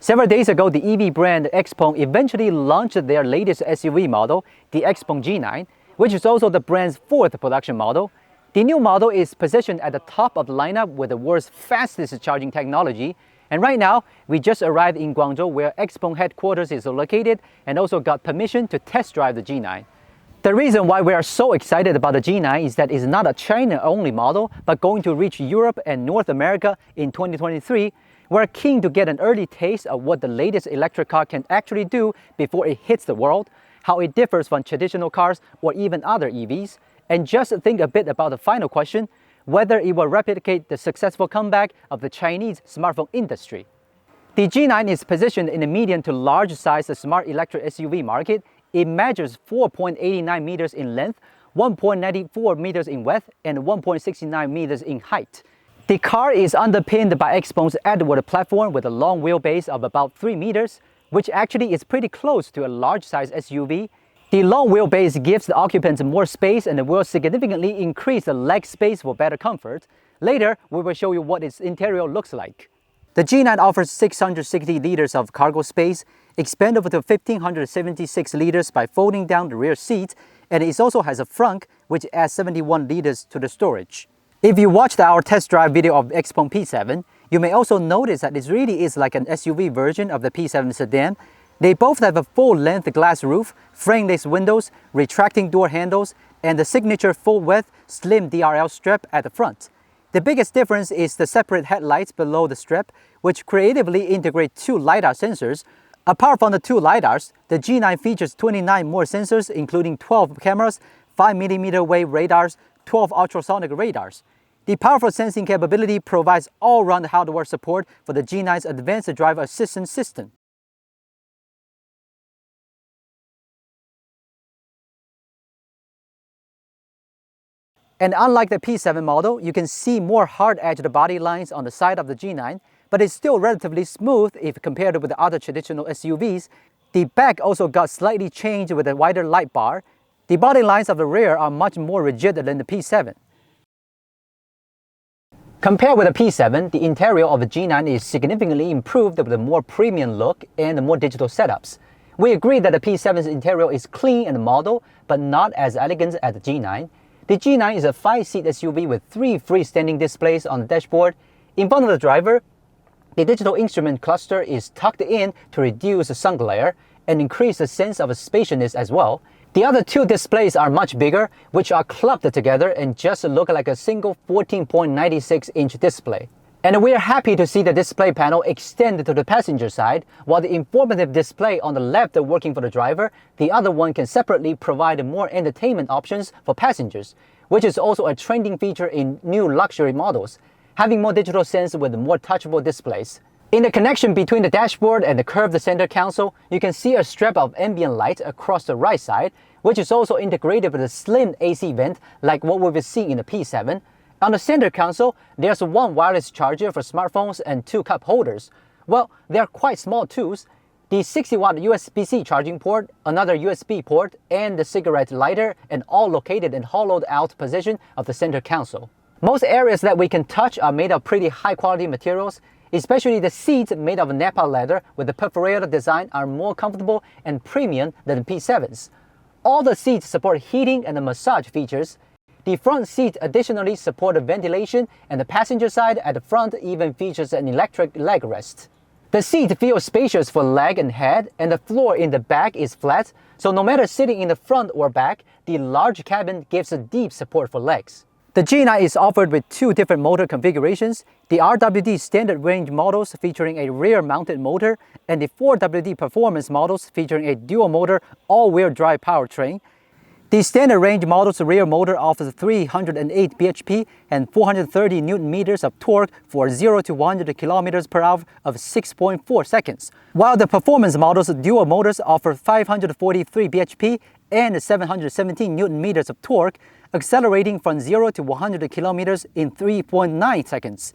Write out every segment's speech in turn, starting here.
Several days ago, the EV brand Xpeng eventually launched their latest SUV model, the Xpeng G9, which is also the brand's fourth production model. The new model is positioned at the top of the lineup with the world's fastest charging technology. And right now, we just arrived in Guangzhou, where Xpeng headquarters is located, and also got permission to test drive the G9. The reason why we are so excited about the G9 is that it's not a China-only model, but going to reach Europe and North America in 2023. We're keen to get an early taste of what the latest electric car can actually do before it hits the world, how it differs from traditional cars or even other EVs, and just think a bit about the final question, whether it will replicate the successful comeback of the Chinese smartphone industry. The G9 is positioned in the medium to large size smart electric SUV market. It measures 4.89 meters in length, 1.94 meters in width, and 1.69 meters in height. The car is underpinned by Xpeng's Edward platform with a long wheelbase of about 3 meters, which actually is pretty close to a large-size SUV. The long wheelbase gives the occupants more space and will significantly increase the leg space for better comfort. Later, we will show you what its interior looks like. The G9 offers 660 liters of cargo space, expandable to 1,576 liters by folding down the rear seat, and it also has a frunk which adds 71 liters to the storage. If you watched our test drive video of Xpeng P7, you may also notice that it really is like an SUV version of the P7 sedan. They both have a full-length glass roof, frameless windows, retracting door handles, and the signature full-width slim DRL strap at the front. The biggest difference is the separate headlights below the strap, which creatively integrate two LiDAR sensors. Apart from the two LiDARs, the G9 features 29 more sensors, including 12 cameras, 5mm wave radars, 12 ultrasonic radars. The powerful sensing capability provides all-round hardware support for the G9's advanced driver assistance system. And unlike the P7 model, you can see more hard-edged body lines on the side of the G9, but it's still relatively smooth if compared with the other traditional SUVs. The back also got slightly changed with a wider light bar. The body lines of the rear are much more rigid than the P7. Compared with the P7, the interior of the G9 is significantly improved with a more premium look and more digital setups. We agree that the P7's interior is clean and model, but not as elegant as the G9. The G9 is a 5-seat SUV with 3 freestanding displays on the dashboard. In front of the driver, the digital instrument cluster is tucked in to reduce the sun glare and increase the sense of spaciousness as well. The other 2 displays are much bigger, which are clubbed together and just look like a single 14.96-inch display. And we are happy to see the display panel extend to the passenger side, while the informative display on the left working for the driver, the other one can separately provide more entertainment options for passengers, which is also a trending feature in new luxury models, having more digital sense with more touchable displays. In the connection between the dashboard and the curved center console, you can see a strip of ambient light across the right side, which is also integrated with a slim AC vent like what we've seen in the P7. On the center console, there's one wireless charger for smartphones and 2 cup holders. Well, they're quite small tools. The 60-watt USB-C charging port, another USB port, and the cigarette lighter, and all located in hollowed-out position of the center console. Most areas that we can touch are made of pretty high-quality materials. Especially the seats made of Nappa leather with the perforated design are more comfortable and premium than the P7's. All the seats support heating and massage features. The front seat additionally support ventilation, and the passenger side at the front even features an electric leg rest. The seat feels spacious for leg and head, and the floor in the back is flat, so no matter sitting in the front or back, the large cabin gives a deep support for legs. The G9 is offered with 2 different motor configurations, the RWD standard range models featuring a rear-mounted motor, and the 4WD performance models featuring a dual-motor all-wheel drive powertrain. The standard range model's rear motor offers 308 bhp and 430 Nm of torque for 0 to 100 km per hour of 6.4 seconds, while the performance model's dual motors offer 543 bhp and 717 Nm of torque, accelerating from 0 to 100 km in 3.9 seconds.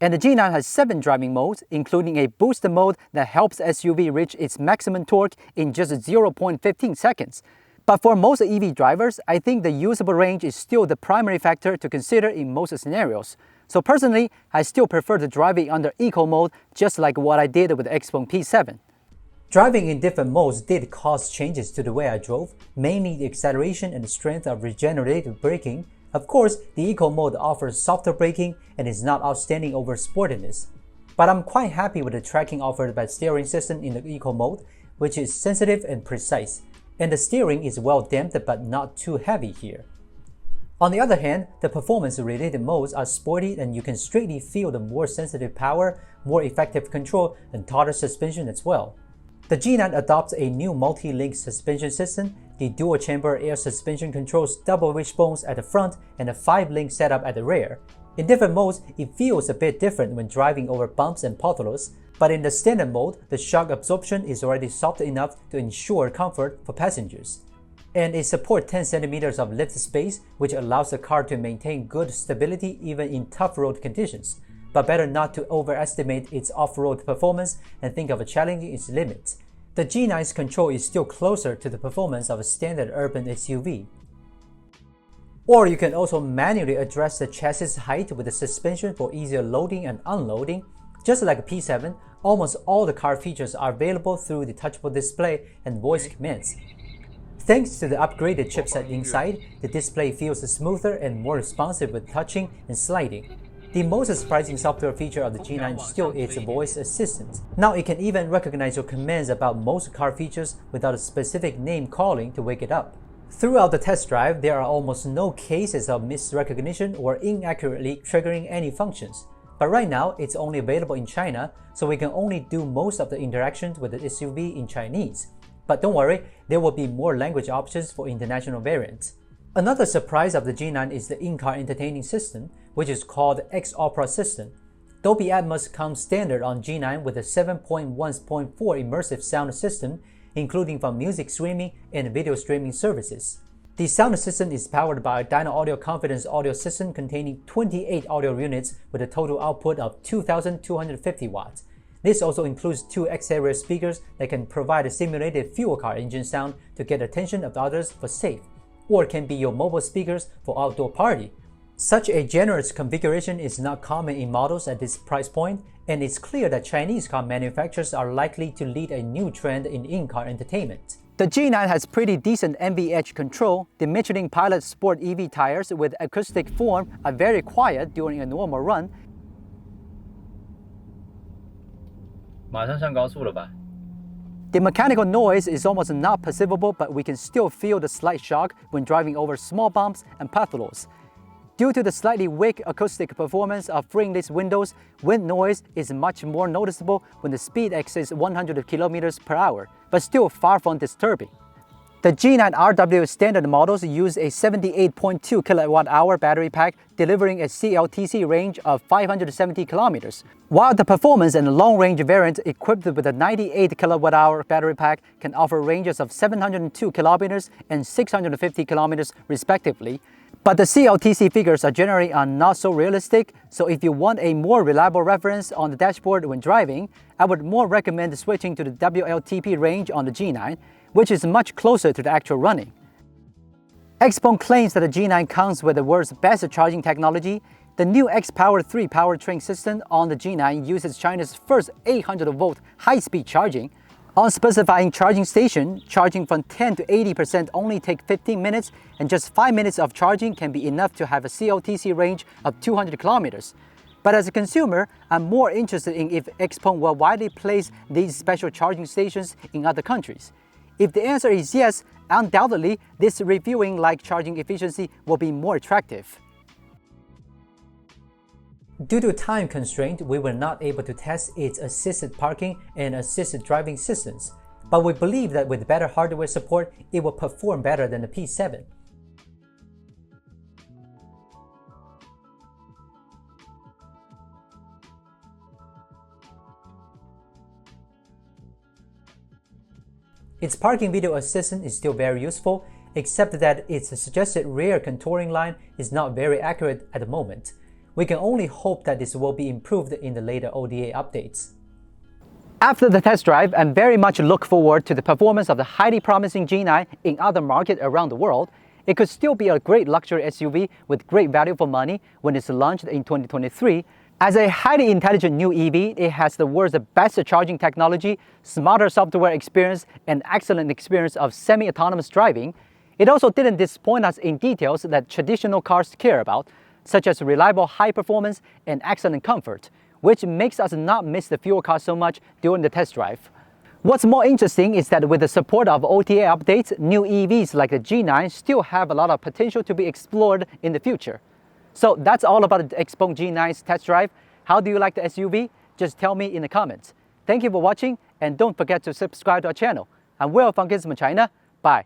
And the G9 has 7 driving modes, including a boost mode that helps SUV reach its maximum torque in just 0.15 seconds. But for most EV drivers, I think the usable range is still the primary factor to consider in most scenarios. So personally, I still prefer to driving under eco mode, just like what I did with the Xpeng P7. Driving in different modes did cause changes to the way I drove, mainly the acceleration and the strength of regenerative braking. Of course, the eco mode offers softer braking and is not outstanding over sportiness. But I'm quite happy with the tracking offered by the steering system in the eco mode, which is sensitive and precise, and the steering is well damped but not too heavy here. On the other hand, the performance-related modes are sporty and you can straightly feel the more sensitive power, more effective control, and taller suspension as well. The G9 adopts a new multi-link suspension system. The dual-chamber air suspension controls double wishbones at the front and a 5-link setup at the rear. In different modes, it feels a bit different when driving over bumps and potholes, but in the standard mode, the shock absorption is already soft enough to ensure comfort for passengers. And it supports 10 cm of lift space, which allows the car to maintain good stability even in tough road conditions. But better not to overestimate its off-road performance and think of challenging its limits. The G9's control is still closer to the performance of a standard urban SUV. Or you can also manually adjust the chassis height with the suspension for easier loading and unloading. Just like a P7, almost all the car features are available through the touchable display and voice commands. Thanks to the upgraded chipset inside, the display feels smoother and more responsive with touching and sliding. The most surprising software feature of the G9 still is voice assistant. Now it can even recognize your commands about most car features without a specific name calling to wake it up. Throughout the test drive, there are almost no cases of misrecognition or inaccurately triggering any functions. But right now, it's only available in China, so we can only do most of the interactions with the SUV in Chinese. But don't worry, there will be more language options for international variants. Another surprise of the G9 is the in-car entertaining system, which is called X Opera system. Dolby Atmos comes standard on G9 with a 7.1.4 immersive sound system, including from music streaming and video streaming services. The sound system is powered by a Dyno Audio Confidence audio system containing 28 audio units with a total output of 2,250 watts. This also includes 2 exterior speakers that can provide a simulated fuel car engine sound to get attention of others for safe, or can be your mobile speakers for outdoor party. Such a generous configuration is not common in models at this price point, and it's clear that Chinese car manufacturers are likely to lead a new trend in-car entertainment. The G9 has pretty decent NVH control. The Michelin Pilot Sport EV tires with acoustic form are very quiet during a normal run. 马上上高速了吧? The mechanical noise is almost not perceivable, but we can still feel the slight shock when driving over small bumps and potholes. Due to the slightly weak acoustic performance of frameless windows, wind noise is much more noticeable when the speed exceeds 100 km per hour, but still far from disturbing. The G9 RW standard models use a 78.2 kWh battery pack, delivering a CLTC range of 570 km, while the performance and long-range variant equipped with a 98 kWh battery pack can offer ranges of 702 km and 650 km respectively. But the CLTC figures are generally not so realistic, so if you want a more reliable reference on the dashboard when driving, I would more recommend switching to the WLTP range on the G9, which is much closer to the actual running. Xpeng claims that the G9 comes with the world's best charging technology. The new X-Power 3 powertrain system on the G9 uses China's first 800-volt high-speed charging. On specifying charging station, charging from 10 to 80% only take 15 minutes, and just 5 minutes of charging can be enough to have a CLTC range of 200 kilometers. But as a consumer, I'm more interested in if Xpeng will widely place these special charging stations in other countries. If the answer is yes, undoubtedly, this refueling-like charging efficiency will be more attractive. Due to time constraint, we were not able to test its assisted parking and assisted driving systems, but we believe that with better hardware support, it will perform better than the P7. Its parking video assistant is still very useful, except that its suggested rear contouring line is not very accurate at the moment. We can only hope that this will be improved in the later OTA updates. After the test drive, I very much look forward to the performance of the highly promising G9 in other markets around the world. it could still be a great luxury SUV with great value for money when it's launched in 2023. As a highly intelligent new EV, it has the world's best charging technology, smarter software experience, and excellent experience of semi-autonomous driving. It also didn't disappoint us in details that traditional cars care about, such as reliable high performance and excellent comfort, which makes us not miss the fuel cost so much during the test drive. What's more interesting is that with the support of OTA updates, new EVs like the G9 still have a lot of potential to be explored in the future. So that's all about the Xpeng G9's test drive. How do you like the SUV? Just tell me in the comments. Thank you for watching, and don't forget to subscribe to our channel. I'm Will from Gizmochina. Bye.